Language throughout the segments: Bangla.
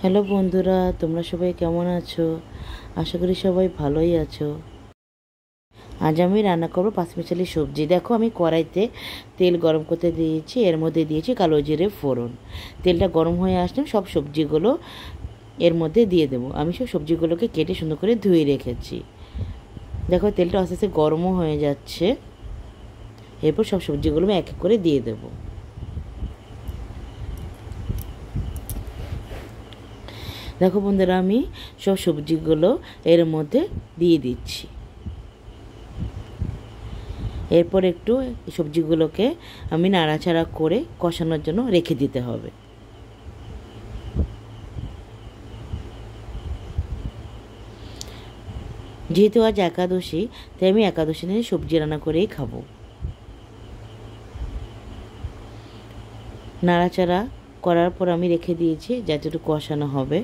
হ্যালো বন্ধুরা, তোমরা সবাই কেমন আছো? আশা করি সবাই ভালোই আছো। আজ আমি রান্না করবো পাঁচমিশালি সবজি। দেখো, আমি কড়াইতে তেল গরম করতে দিয়েছি, এর মধ্যে দিয়েছি কালো জিরে ফোড়ন। তেলটা গরম হয়ে আসলে সব সবজিগুলো এর মধ্যে দিয়ে দেবো। আমি সব সবজিগুলোকে কেটে সুন্দর করে ধুয়ে রেখেছি। দেখো, তেলটা আস্তে আস্তে গরমও হয়ে যাচ্ছে। এরপর সব সবজিগুলো আমি এক এক করে দিয়ে দেবো। দেখো বন্ধুরা, আমি সব সবজিগুলো এর মধ্যে দিয়ে দিচ্ছি। এরপর একটু সবজিগুলোকে আমি নাড়াচাড়া করে কষানোর জন্য রেখে দিতে হবে। যেহেতু আজ একাদশী, তাই আমি একাদশী দিনে সবজি রান্না করেই খাবো। নাড়াচাড়া করার পর আমি রেখে দিয়েছি যাতে একটু কষানো হবে।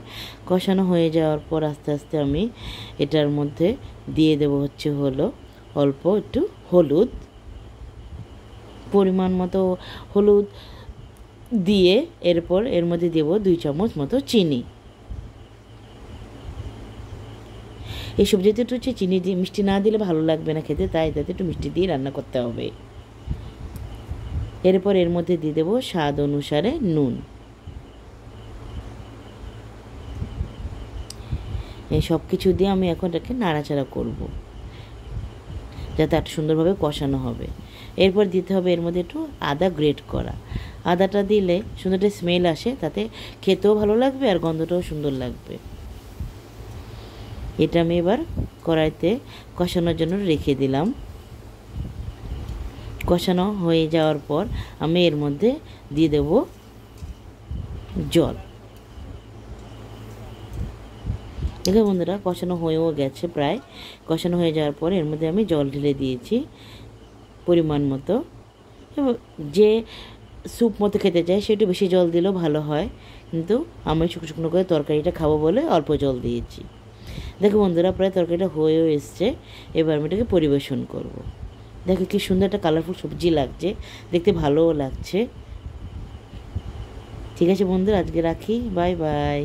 কষানো হয়ে যাওয়ার পর আস্তে আস্তে আমি এটার মধ্যে দিয়ে দেবো হলো অল্প একটু হলুদ, পরিমাণ মতো হলুদ দিয়ে এরপর এর মধ্যে দেবো 2 চামচ মতো চিনি। এই সবজিতে একটু চিনি দিয়ে, মিষ্টি না দিলে ভালো লাগবে না খেতে, তাই তাতে একটু মিষ্টি দিয়ে রান্না করতে হবে। এরপর এর মধ্যে দিয়ে দেবো স্বাদ অনুসারে নুন। এই সব কিছু দিয়ে আমি এখন এটাকে নাড়াচাড়া করব যাতে একটু সুন্দরভাবে কষানো হবে। এরপর দিতে হবে এর মধ্যে একটু আদা গ্রেট করা। আদাটা দিলে সুন্দর একটা স্মেল আসে, তাতে খেতেও ভালো লাগবে আর গন্ধটাও সুন্দর লাগবে। এটা আমি এবার কড়াইতে কষানোর জন্য রেখে দিলাম। কষানো হয়ে যাওয়ার পর আমি এর মধ্যে দিয়ে দেব জল। দেখো বন্ধুরা, কষানো হয়েও গেছে প্রায়। কষানো হয়ে যাওয়ার পর এর মধ্যে আমি জল ঢেলে দিয়েছি পরিমাণ মতো। যে স্যুপ মতো খেতে চায় সে একটু বেশি জল দিলেও ভালো হয়, কিন্তু আমি শুকনো শুকনো করে তরকারিটা খাবো বলে অল্প জল দিয়েছি। দেখো বন্ধুরা, প্রায় তরকারিটা হয়েও এসছে। এবার আমি এটাকে পরিবেশন করব। দেখো কি সুন্দর একটা কালারফুল সবজি লাগছে, দেখতে ভালোও লাগছে। ঠিক আছে বন্ধুরা, আজকে রাখি। Bye bye.